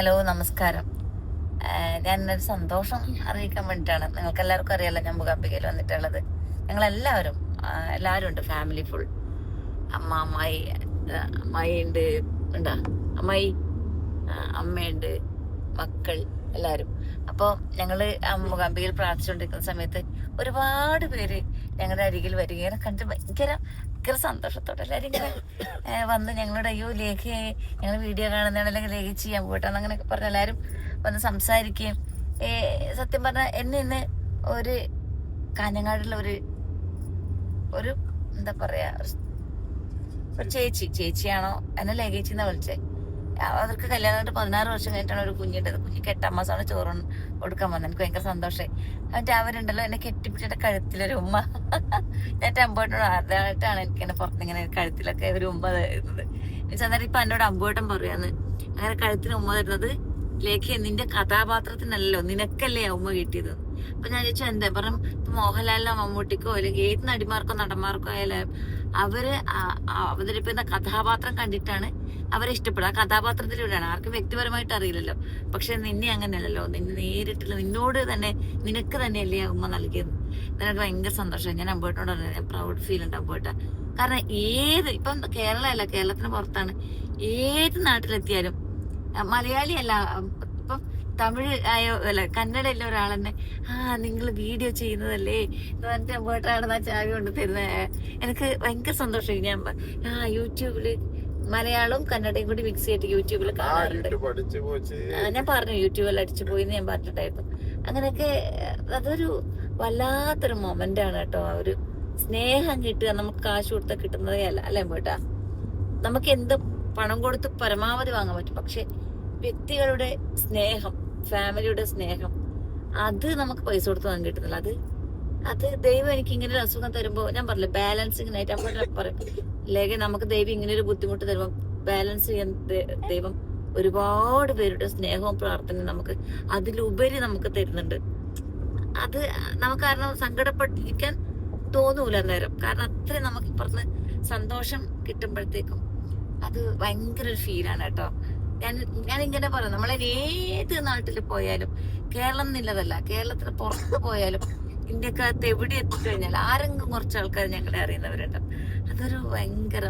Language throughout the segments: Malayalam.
ഹലോ, നമസ്കാരം. ഞാനൊരു സന്തോഷം അറിയിക്കാൻ വേണ്ടിയിട്ടാണ്. നിങ്ങൾക്ക് എല്ലാവർക്കും അറിയാലോ ഞാൻ മൂകാംബികയിൽ വന്നിട്ടുള്ളത്. ഞങ്ങളെല്ലാവരും എല്ലാവരും ഉണ്ട്, ഫാമിലി ഫുൾ. അമ്മായി അമ്മായി ഉണ്ട്, ഉണ്ടാ അമ്മായി, അമ്മയുണ്ട്, മക്കൾ എല്ലാവരും. അപ്പോൾ ഞങ്ങള് മൂകാംബികയിൽ പ്രാർത്ഥിച്ചുകൊണ്ടിരിക്കുന്ന സമയത്ത് ഒരുപാട് പേര് ഞങ്ങളുടെ അരികിൽ വരികയും കണ്ട് ഭയങ്കര ഭയങ്കര സന്തോഷത്തോടെ എല്ലാവരും ഇങ്ങനെ വന്ന് ഞങ്ങളോട് അയ്യോ ലേഖ ഞങ്ങൾ വീഡിയോ കാണുന്നതാണ്, അല്ലെങ്കിൽ ലേഖ ചെയ്യാൻ പോയിട്ടാണ് അങ്ങനെയൊക്കെ പറഞ്ഞ് എല്ലാവരും വന്ന് സംസാരിക്കുകയും സത്യം പറഞ്ഞാൽ എന്നെ ഇന്ന് ഒരു കാഞ്ഞങ്ങാടുള്ള ഒരു ഒരു എന്താ പറയാ ഒരു ചേച്ചിയാണോ എന്നെ ലേഖേച്ചിന്നാ വിളിച്ചേ. അവർക്ക് കല്യാണം കഴിഞ്ഞിട്ട് 16 വർഷം കഴിഞ്ഞിട്ടാണ് ഒരു കുഞ്ഞിൻ്റെത്. കുഞ്ഞിക്ക് 8 മാസമാണ് ചോറ് കൊടുക്കാൻ വന്നത്. എനിക്ക് ഭയങ്കര സന്തോഷമായി. എന്നിട്ട് അവരുണ്ടല്ലോ എന്നെ കെട്ടിപ്പിടിച്ചിട്ട് കഴുത്തിലൊരു ഉമ്മ. ഞാൻ അമ്പോട്ടോട് ആദ്യമായിട്ടാണ് എനിക്ക് എന്നെ പുറത്തിങ്ങനെ കഴുത്തിലൊക്കെ ഒരു ഉമ്മ തരുന്നത്. എന്നിട്ട് ഇപ്പൊ എന്നോട് അമ്പോട്ടം പറയാന്ന് അങ്ങനെ കഴുത്തിന് ഉമ്മ തരുന്നത് ലേഖ നിന്റെ കഥാപാത്രത്തിനല്ലോ, നിനക്കല്ലേ ആ ഉമ്മ കിട്ടിയത്. അപ്പൊ ഞാൻ ചോദിച്ചു എന്താ പറഞ്ഞു, ഇപ്പൊ മോഹൻലാലിനോ മമ്മൂട്ടിക്കോ അല്ലെങ്കിൽ ഏത് നടിമാർക്കോ നടന്മാർക്കോ ആയാലും അവര് അവതരിപ്പിക്കുന്ന കഥാപാത്രം കണ്ടിട്ടാണ് അവരെ ഇഷ്ടപ്പെടുക. ആ കഥാപാത്രത്തിലൂടെയാണ്. ആർക്കും വ്യക്തിപരമായിട്ട് അറിയില്ലല്ലോ. പക്ഷെ നിന്നെ അങ്ങനെയല്ലല്ലോ, നിന്നെ നേരിട്ടുള്ള നിന്നോട് തന്നെ നിനക്ക് തന്നെയല്ലേ ആ ഉമ്മ നൽകിയത്. എനിക്ക് ഭയങ്കര സന്തോഷം. ഞാൻ അമ്പോട്ടോട് പറഞ്ഞു പ്രൗഡ് ഫീൽ ഉണ്ട് അമ്പോട്ട. കാരണം ഇപ്പം കേരളമല്ല, കേരളത്തിന് പുറത്താണ്, ഏത് നാട്ടിലെത്തിയാലും മലയാളി അല്ല, ഇപ്പം തമിഴ് ആയോ അല്ല കന്നഡ അല്ല ഒരാൾ തന്നെ നിങ്ങൾ വീഡിയോ ചെയ്യുന്നതല്ലേ എന്റെ അമ്പോട്ടാണെന്ന് ആ ചാവി കൊണ്ട് തരുന്നത്. എനിക്ക് ഭയങ്കര സന്തോഷമായി. ഞാൻ യൂട്യൂബില് മലയാളവും കന്നഡയും കൂടി മിക്സ് ചെയ്തിട്ട് യൂട്യൂബിൽ കാണാറുണ്ട്. ഞാൻ പറഞ്ഞു യൂട്യൂബിൽ അടിച്ചു പോയി എന്ന് ഞാൻ പറഞ്ഞിട്ടുണ്ടായിരുന്നു. അങ്ങനെയൊക്കെ അതൊരു വല്ലാത്തൊരു മൊമെന്റ് ആണ് കേട്ടോ. ആ ഒരു സ്നേഹം കിട്ടുക നമുക്ക് കാശ് കൊടുത്താൽ കിട്ടുന്നതേ അല്ല, അല്ലേ പോട്ടാ. നമുക്ക് എന്ത് പണം കൊടുത്ത് പരമാവധി വാങ്ങാൻ പറ്റും. പക്ഷെ വ്യക്തികളുടെ സ്നേഹം, ഫാമിലിയുടെ സ്നേഹം, അത് നമുക്ക് പൈസ കൊടുത്ത് വാങ്ങാൻ കിട്ടുന്നില്ല. അത് ദൈവം എനിക്ക് ഇങ്ങനെ ഒരു അസുഖം തരുമ്പോ ഞാൻ പറഞ്ഞില്ല ബാലൻസിങ് ആയിട്ട് അപ്പോൾ പറയും ലേഖ നമുക്ക് ദൈവം ഇങ്ങനെ ഒരു ബുദ്ധിമുട്ട് തരുമ്പോ ബാലൻസ് ചെയ്യാൻ ദൈവം ഒരുപാട് പേരുടെ സ്നേഹവും പ്രാർത്ഥനയും നമുക്ക് അതിലുപരി നമുക്ക് തരുന്നുണ്ട്. അത് നമുക്ക് കാരണം സങ്കടപ്പെട്ടിരിക്കാൻ തോന്നൂല നേരം. കാരണം അത്രയും നമുക്ക് ഇപ്പുറത്ത് സന്തോഷം കിട്ടുമ്പോഴത്തേക്കും അത് ഭയങ്കര ഒരു ഫീലാണ് കേട്ടോ. ഞാനിങ്ങനെ പറയാം, നമ്മളെ ഏത് നാട്ടിൽ പോയാലും, കേരളം എന്നുള്ളതല്ല, കേരളത്തിന് പുറത്ത് പോയാലും ഇന്ത്യക്കകത്ത് എവിടെ എത്തിക്കഴിഞ്ഞാൽ ആരെങ്കിലും കുറച്ച് ആൾക്കാർ ഞങ്ങളെ അറിയുന്നവരുണ്ട്. അതൊരു ഭയങ്കര,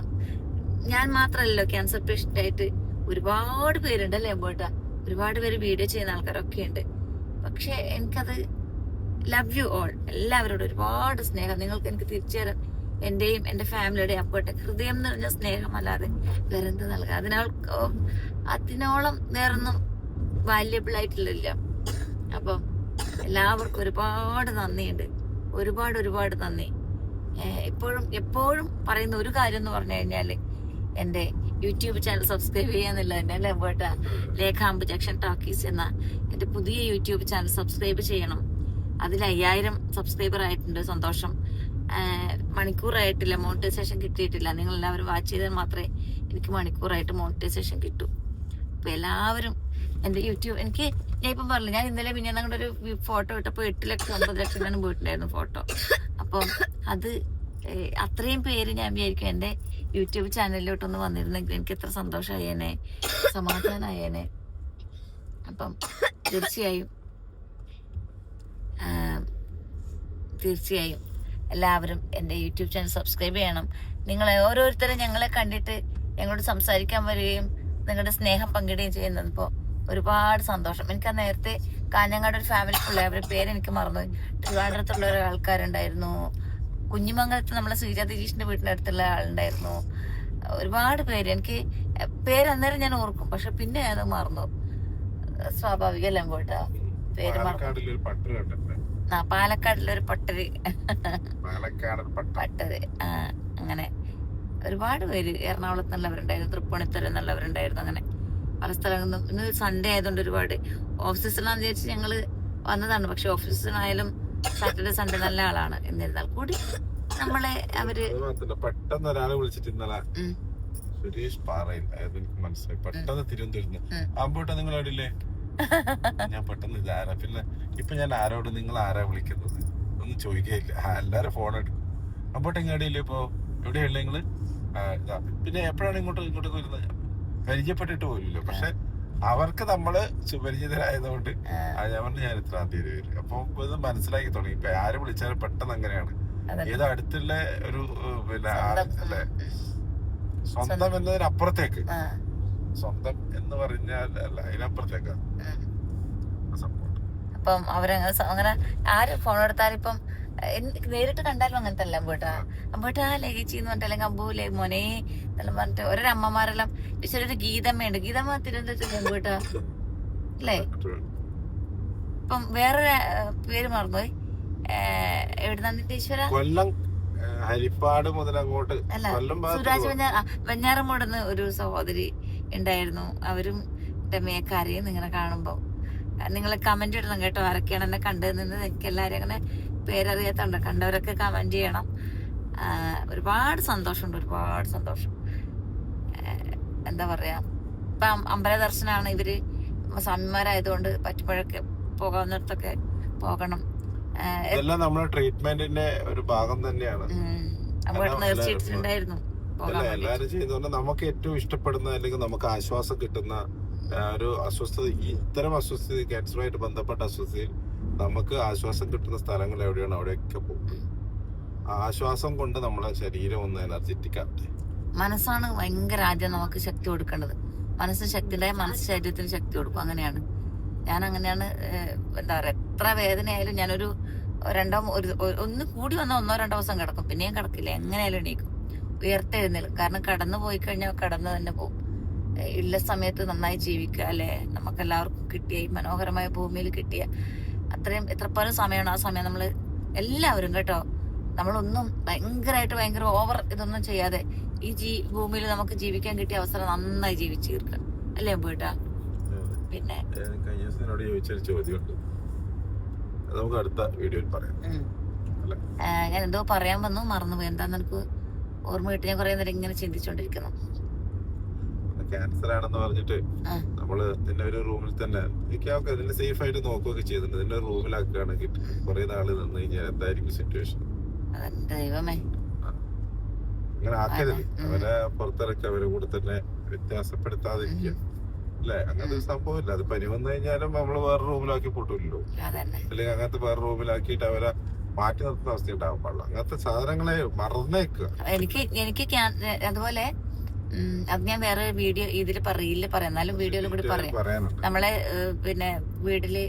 ഞാൻ മാത്രമല്ലല്ലോ ക്യാൻസർ പേഷ്യന്റ് ആയിട്ട് ഒരുപാട് പേരുണ്ട് അല്ലേ പോട്ടാ. ഒരുപാട് പേര് വീഡിയോ ചെയ്യുന്ന ആൾക്കാരൊക്കെ ഉണ്ട്. പക്ഷെ എനിക്കത് ലവ് യു ഓൾ, എല്ലാവരോടും ഒരുപാട് സ്നേഹം. നിങ്ങൾക്ക് എനിക്ക് തിരിച്ചു തരാൻ എന്റെയും എന്റെ ഫാമിലിയുടെയും അപ്പോട്ടെ ഹൃദയം നിറഞ്ഞ സ്നേഹമല്ലാതെ വേറെന്ത് നൽകാം. അതിനോളം വേറൊന്നും വാല്യബിൾ ആയിട്ടില്ല. അപ്പം എല്ലാവർക്കും ഒരുപാട് നന്ദിയുണ്ട്, ഒരുപാട് നന്ദി. എപ്പോഴും പറയുന്ന ഒരു കാര്യം എന്ന് പറഞ്ഞു കഴിഞ്ഞാല് എന്റെ യൂട്യൂബ് ചാനൽ സബ്സ്ക്രൈബ് ചെയ്യാന്നില്ല തന്നെ അല്ലേ പോട്ടാ. ലേഖാമ്പ് ജംഗ്ഷൻ ടോക്കീസ് എന്ന എന്റെ പുതിയ യൂട്യൂബ് ചാനൽ സബ്സ്ക്രൈബ് ചെയ്യണം. അതിൽ 5000 സബ്സ്ക്രൈബർ ആയിട്ടുണ്ട്. സന്തോഷം. മണിക്കൂറായിട്ടില്ല, മോണിറ്റൈസേഷൻ കിട്ടിയിട്ടില്ല. നിങ്ങൾ എല്ലാവരും വാച്ച് ചെയ്താൽ മാത്രമേ എനിക്ക് മണിക്കൂറായിട്ട് മോണിറ്റൈസേഷൻ കിട്ടൂ. അപ്പൊ എല്ലാവരും എന്റെ യൂട്യൂബ് എനിക്ക് ഞാൻ ഇപ്പം പറഞ്ഞില്ല, ഞാൻ ഇന്നലെ പിന്നെ ഞങ്ങളുടെ ഒരു ഫോട്ടോ ഇട്ടപ്പോൾ 8 ലക്ഷം 9 ലക്ഷം പോയിട്ടുണ്ടായിരുന്നു ഫോട്ടോ. അപ്പം അത് അത്രയും പേര് ഞാൻ വിചാരിക്കും എന്റെ യൂട്യൂബ് ചാനലിലോട്ടൊന്ന് വന്നിരുന്നെങ്കിൽ എനിക്ക് എത്ര സന്തോഷമായേനെ, സമാധാനമായേനെ. അപ്പം തീർച്ചയായും എല്ലാവരും എൻ്റെ യൂട്യൂബ് ചാനൽ സബ്സ്ക്രൈബ് ചെയ്യണം. നിങ്ങൾ ഓരോരുത്തരും ഞങ്ങളെ കണ്ടിട്ട് ഞങ്ങളോട് സംസാരിക്കാൻ വരികയും നിങ്ങളുടെ സ്നേഹം പങ്കിടുകയും ചെയ്യുന്നപ്പോൾ ഒരുപാട് സന്തോഷം. എനിക്ക് നേരത്തെ കാഞ്ഞങ്ങാട് ഒരു ഫാമിലി ഫുള്ള്, അവരുടെ പേരെനിക്ക് മറന്നു. ട്രിവാൻഡ്രത്തുള്ള ആൾക്കാരുണ്ടായിരുന്നു, കുഞ്ഞിമംഗലത്ത് നമ്മളെ ശ്രീജ ദിലീഷിന്റെ വീടിന്റെ അടുത്തുള്ള ആളുണ്ടായിരുന്നു. ഒരുപാട് പേര് എനിക്ക് പേര് അന്നേരം ഞാൻ ഓർക്കും, പക്ഷെ പിന്നെ അത് മറന്നു. സ്വാഭാവികമല്ലേ പോയിട്ടാ പേര് മറന്നു. പാലക്കാടിലൊരു പട്ടര് അങ്ങനെ ഒരുപാട് പേര് എറണാകുളത്ത് നിന്നുള്ളവരുണ്ടായിരുന്നു, തൃപ്പൂണിത്തുറ എന്നുള്ളവരുണ്ടായിരുന്നു. അങ്ങനെ പല സ്ഥലങ്ങളിൽ നിന്നും. ഇന്ന് സൺഡേ ആയതുകൊണ്ട് ഒരുപാട് ഓഫീസിലാന്ന് വിചാരിച്ച് ഞങ്ങള് വന്നതാണ്. പക്ഷെ ഓഫീസിലായാലും സാറ്റർഡേ സൺഡേ നല്ല ആളാണ്. എന്നിരുന്നാൽ കൂടി നമ്മളെ അവര് പെട്ടെന്ന് ഒരാളെ വിളിച്ചിട്ട് ഇന്നലെ സുരേഷ് പാറയിൽ മനസ്സിലായി പെട്ടെന്ന് തിരുവനന്തപുരത്ത് ആമ്പോട്ടെ നിങ്ങൾ എവിടെയില്ലേ, ഞാൻ പെട്ടെന്ന് ഇതാരാ. പിന്നെ ഇപ്പൊ ഞാൻ ആരോട് നിങ്ങൾ ആരാ വിളിക്കുന്നത് ഒന്നും ചോദിക്കുകയില്ല, എല്ലാരും ഫോൺ എടുക്കും. അപ്പോട്ടെ എങ്ങടെയില്ലേ, ഇപ്പൊ എവിടെയല്ലേ നിങ്ങള്. പിന്നെ എപ്പോഴാണ് ഇങ്ങോട്ട് വരുന്നത്, പരിചയപ്പെട്ടിട്ട് പോലില്ല. പക്ഷെ അവർക്ക് നമ്മള് സുപരിചിതരായതുകൊണ്ട് ഞാൻ പറഞ്ഞു ഞാൻ ഇത്രാം തീയതി വരും. അപ്പൊ ഇത് മനസ്സിലാക്കി തുടങ്ങി. ഇപ്പൊ ആര് വിളിച്ചാലും പെട്ടെന്ന് അങ്ങനെയാണ്. ഏത് അടുത്തുള്ള ഒരു പിന്നെ അല്ലെ സ്വന്തം എന്നതിനപ്പുറത്തേക്ക്, സ്വന്തം എന്ന് പറഞ്ഞാൽ അല്ല അതിനപ്പുറത്തേക്കാ സംഭവം. അപ്പം അവരങ്ങനെ ആര് ഫോൺ എടുത്താലും ഇപ്പം നേരിട്ട് കണ്ടാലും അങ്ങനത്തെ അല്ല അമ്പോട്ടാ അമ്പോട്ടാ ലഗേജ് എന്ന് പറഞ്ഞിട്ട് അല്ലെങ്കിൽ അമ്പൂലേ മോനെ എന്നെല്ലാം പറഞ്ഞിട്ട് ഓരോരമ്മമാരെല്ലാം ഒരു ഗീതമ്മയുണ്ട്. ഗീതമ്മ തിരുവനന്തപുരത്ത് അമ്പോട്ടാ അല്ലേ? ഇപ്പം വേറൊരു പേര് മറന്നുപോയി. എവിടുന്നാ ഈശ്വര? കൊല്ലം ഹരിപ്പാട് മുതൽ അങ്ങോട്ട് അല്ല, സുരാജ് വെഞ്ഞാറമ്മൂടെന്ന് ഒരു സഹോദരി ഉണ്ടായിരുന്നു. അവരും രമയക്കാരെയും നിങ്ങളെ കാണുമ്പോ നിങ്ങൾ കമന്റ് ഇടണം കേട്ടോ. ആരൊക്കെയാണ് എന്നെ കണ്ടതെന്ന് എനിക്ക് എല്ലാരും അങ്ങനെ പേരറിയാത്തോണ്ട് കണ്ടവരൊക്കെ കമന്റ് ചെയ്യണം. ഒരുപാട് സന്തോഷമുണ്ട്, ഒരുപാട് സന്തോഷം. എന്താ പറയാ, ഇപ്പം അമ്പല ദർശനമാണ്. ഇവര് സ്വാമിമാരായതുകൊണ്ട് പറ്റുമ്പോഴൊക്കെ പോകാവുന്നിടത്തൊക്കെ പോകണം. ഇതെല്ലാം നമ്മുടെ ട്രീറ്റ്മെന്റിന്റെ ഒരു ഭാഗം തന്നെയാണ്. നേർച്ചയിട്ടുണ്ടായിരുന്നു എല്ലാരും ചെയ്യുന്നതുകൊണ്ട് നമുക്ക് ഏറ്റവും ഇഷ്ടപ്പെടുന്ന അല്ലെങ്കിൽ നമുക്ക് ആശ്വാസം കിട്ടുന്ന ഒരു അസ്വസ്ഥത, ഇത്തരം അസ്വസ്ഥത, ക്യാൻസറുമായിട്ട് ബന്ധപ്പെട്ട അസ്വസ്ഥതയിൽ നമുക്ക് ആശ്വാസം കിട്ടുന്ന സ്ഥലങ്ങൾ എവിടെയാണ് അവിടെയൊക്കെ പോകും. ആശ്വാസം കൊണ്ട് നമ്മളെ ശരീരം ഒന്ന് എനർജറ്റിക് ആവട്ടെ. മനസ്സാണ് ഭയങ്കര ആദ്യം നമുക്ക് ശക്തി കൊടുക്കേണ്ടത്. മനസ്സിന് ശക്തി ഉണ്ടായ മനസ്സ് ശരീരത്തിന് ശക്തി കൊടുക്കും. അങ്ങനെയാണ് ഞാൻ. അങ്ങനെയാണ് എന്താ പറയാ, എത്ര വേദനയായാലും ഞാനൊരു ഒന്ന് കൂടി വന്ന 1-2 ദിവസം കിടക്കും, പിന്നെയും കിടക്കില്ല, എങ്ങനെയായാലും എണീക്കും, ഉയർത്തെഴുന്നേലും. കാരണം കടന്നു പോയി കഴിഞ്ഞാൽ കടന്നു തന്നെ പോകും. ഉള്ള സമയത്ത് നന്നായി ജീവിക്കുക അല്ലെ? നമുക്കെല്ലാവർക്കും കിട്ടിയ ഈ മനോഹരമായ ഭൂമിയിൽ കിട്ടിയ അത്രയും എത്ര പല സമയമാണ്. ആ സമയം നമ്മള് എല്ലാവരും കേട്ടോ, നമ്മളൊന്നും ഭയങ്കര ഓവർ ഇതൊന്നും ചെയ്യാതെ ഈ ഭൂമിയിൽ നമുക്ക് ജീവിക്കാൻ കിട്ടിയ അവസരം നന്നായി ജീവിച്ചു തീർക്കുക അല്ലേ പോയിട്ടാ? പിന്നെ ചോദിച്ചൊരു ചോദ്യമുണ്ട്, നമുക്ക് അടുത്ത വീഡിയോയിൽ പറയാം. ഞാൻ എന്തോ പറയാൻ വന്നു, മറന്നുപോയി. എന്താന്ന് എനിക്ക് ഓർമ്മ കിട്ടി. ഞാൻ കുറെ നേരം ഇങ്ങനെ ചിന്തിച്ചോണ്ടിരിക്കുന്നു. ക്യാൻസർ ആണെന്ന് പറഞ്ഞിട്ട് നമ്മള് നിന്നെ ഒരു റൂമിൽ തന്നെ ഇതിനെ സേഫ് ആയിട്ട് നോക്കുകയൊക്കെ ചെയ്തിട്ടുണ്ട്. നിന്നെ റൂമിലാക്കുകയാണെങ്കിൽ കുറെ നാള് നിന്ന് കഴിഞ്ഞാൽ എന്തായിരിക്കും സിറ്റുവേഷൻ? ദൈവമേ, അങ്ങനെ ആക്കരുത്. അവരെ പുറത്തിറക്കി അവരെ കൂടെ തന്നെ വ്യത്യാസപ്പെടുത്താതിരിക്കുക അല്ലെ? അങ്ങനത്തെ ഒരു സംഭവമില്ല. അത് പനി വന്നു കഴിഞ്ഞാലും നമ്മള് വേറെ റൂമിലാക്കി പൊട്ടില്ലല്ലോ, അല്ലെങ്കിൽ അങ്ങനത്തെ വേറെ റൂമിലാക്കിയിട്ട് അവരെ മാറ്റി നിർത്തുന്ന അവസ്ഥ ഉണ്ടാവാൻ പാടില്ല. അങ്ങനത്തെ സാധനങ്ങളെ മറന്നേക്കുക. എനിക്ക് അതുപോലെ അത് ഞാൻ വേറെ വീഡിയോ ഇതില് പറയില്ല പറയാം, എന്നാലും വീഡിയോയിലും കൂടി പറയാം. നമ്മളെ പിന്നെ വീട്ടില്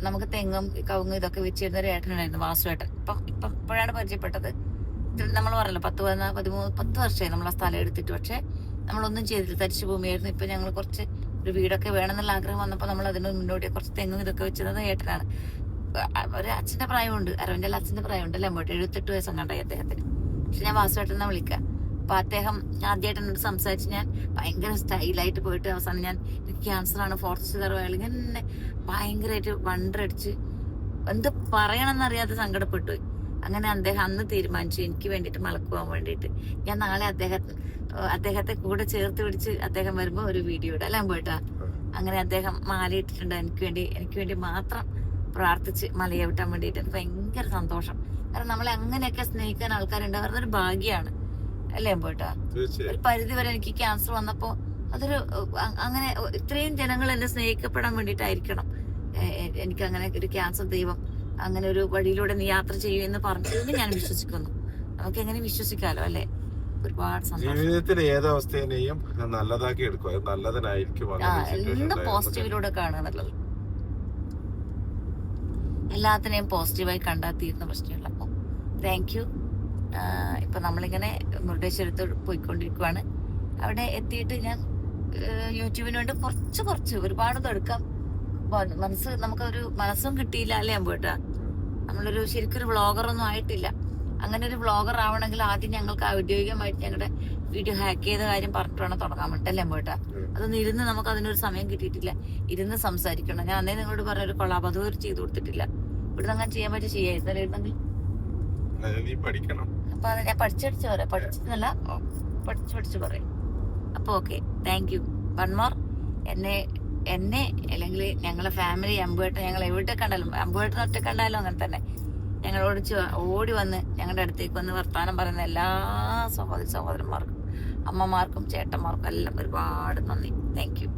നമുക്ക് തെങ്ങും കവുങ്ങും ഇതൊക്കെ വെച്ചിരുന്ന ഒരു ഏട്ടനുണ്ടായിരുന്നു, വാസുവേട്ടൻ. ഇപ്പോഴാണ് പരിചയപ്പെട്ടത്. നമ്മൾ പറഞ്ഞല്ലോ 10 വർഷമായി നമ്മൾ ആ സ്ഥലം എടുത്തിട്ട്. പക്ഷെ നമ്മളൊന്നും ചെയ്തില്ല, തരിശു ഭൂമിയായിരുന്നു. ഇപ്പൊ ഞങ്ങൾ കുറച്ച് ഒരു വീടൊക്കെ വേണമെന്നുള്ള ആഗ്രഹം വന്നപ്പോൾ നമ്മൾ അതിന് മുന്നോട്ട് കുറച്ച് തെങ്ങും ഇതൊക്കെ വെച്ചത് ഏട്ടനാണ്. ഒരു അച്ഛന്റെ പ്രായമുണ്ട്, അരവിന്റെ അച്ഛന്റെ പ്രായമുണ്ട് അല്ലേ? 78 വയസ്സം കണ്ടായി അദ്ദേഹത്തിന്. പക്ഷെ ഞാൻ വാസുവേട്ടനെ വിളിക്കാം. അപ്പൊ അദ്ദേഹം ആദ്യമായിട്ട് എന്നോട് സംസാരിച്ച് ഞാൻ ഭയങ്കര സ്റ്റൈലായിട്ട് പോയിട്ട് അവസാനം എനിക്ക് ക്യാൻസർ ആണ്, 4th സ്റ്റേജ് ആയാലും ഇങ്ങനെ ഭയങ്കരമായിട്ട് വണ്ടടിച്ച് എന്ത് പറയണമെന്നറിയാതെ സങ്കടപ്പെട്ടു. അങ്ങനെ അദ്ദേഹം അന്ന് തീരുമാനിച്ചു എനിക്ക് വേണ്ടിയിട്ട് മലക്ക് പോകാൻ വേണ്ടിയിട്ട്. ഞാൻ നാളെ അദ്ദേഹത്തെ കൂടെ ചേർത്ത് പിടിച്ച് അദ്ദേഹം വരുമ്പോ ഒരു വീഡിയോ ഇടാം അല്ലേ പോയിട്ടാ? അങ്ങനെ അദ്ദേഹം മാലയിട്ടിട്ടുണ്ട് എനിക്ക് വേണ്ടി മാത്രം പ്രാർത്ഥിച്ച് മലയെ വിട്ടാൻ വേണ്ടിയിട്ട്. എനിക്ക് ഭയങ്കര സന്തോഷം. കാരണം നമ്മളെ അങ്ങനെയൊക്കെ സ്നേഹിക്കാൻ ആൾക്കാരുണ്ട്, അവരുടെ ഒരു ഭാഗ്യമാണ് അല്ലേ പോയിട്ടാ? ഒരു പരിധി വരെ എനിക്ക് ക്യാൻസർ വന്നപ്പോ അതൊരു അങ്ങനെ ഇത്രയും ജനങ്ങൾ എന്നെ സ്നേഹിക്കപ്പെടാൻ വേണ്ടിയിട്ടായിരിക്കണം എനിക്ക് അങ്ങനെ ഒരു ക്യാൻസർ ദൈവം അങ്ങനെ ഒരു വഴിയിലൂടെ നീ യാത്ര ചെയ്യൂ എന്ന് പറഞ്ഞിരുന്നു. ഞാൻ വിശ്വസിക്കുന്നു. നമുക്ക് എങ്ങനെ വിശ്വസിക്കാലോ അല്ലെ? ഒരുപാട് ജീവിതത്തിൽ ഏതവസ്ഥയെയും നല്ലതാക്കി എടുക്കുക, നല്ലതിനായിരിക്കും. എന്ത് പോസിറ്റീവിലൂടെ കാണുകയാണല്ലോ, എല്ലാത്തിനെയും പോസിറ്റീവായി കണ്ടാൽ തീർന്ന പ്രശ്നമില്ല. അപ്പൊ താങ്ക് യു. ഇപ്പൊ നമ്മളിങ്ങനെ മുരുടേശ്വരത്ത് പോയിക്കൊണ്ടിരിക്കുവാണ്. അവിടെ എത്തിയിട്ട് ഞാൻ യൂട്യൂബിന് വേണ്ടി കുറച്ച് ഒരുപാട് എടുക്കാം. നമുക്കൊരു മനസ്സും കിട്ടിയില്ല അല്ലേ പോയിട്ടാ? നമ്മളൊരു ശരിക്കൊരു വ്ളോഗറൊന്നും ആയിട്ടില്ല. അങ്ങനെ ഒരു വ്ളോഗർ ആവണമെങ്കിൽ ആദ്യം ഞങ്ങൾക്ക് ഔദ്യോഗികമായിട്ട് ഞങ്ങളുടെ വീഡിയോ ഹാക്ക് ചെയ്ത കാര്യം പറഞ്ഞിട്ട് വേണം തുടങ്ങാൻ വേണ്ടിട്ടല്ലേ പോയിട്ടാ? അതൊന്നും ഇരുന്ന് നമുക്ക് അതിനൊരു സമയം കിട്ടിയിട്ടില്ല. ഇരുന്ന് സംസാരിക്കണം. ഞാൻ അന്നേ നിങ്ങളോട് പറഞ്ഞ ഒരു കൊളാബ് അതുവരെ ചെയ്തു കൊടുത്തിട്ടില്ല. ഇവിടെ അങ്ങനെ ചെയ്യാൻ പറ്റി ചെയ്യായിരുന്നല്ലേ ഇരുന്നെങ്കിൽ. അപ്പൊ അത് ഞാൻ പഠിച്ചടിച്ച് പറയാം, പഠിച്ചതല്ല പഠിച്ചു പറയും. അപ്പൊ okay, thank you. One more. എന്നെ അല്ലെങ്കിൽ ഞങ്ങളെ ഫാമിലി അമ്പുവേട്ടൻ ഞങ്ങൾ എവിടെ കണ്ടാലും, അമ്പുവേട്ടൻ ഒറ്റ കണ്ടാലും അങ്ങനെ തന്നെ ഞങ്ങളോട് ഓടി വന്ന് ഞങ്ങളുടെ അടുത്തേക്ക് വന്ന് വർത്താനം പറയുന്ന എല്ലാ സഹോദരന്മാർക്കും അമ്മമാർക്കും ചേട്ടന്മാർക്കും എല്ലാം ഒരുപാട് നന്ദി. Thank you.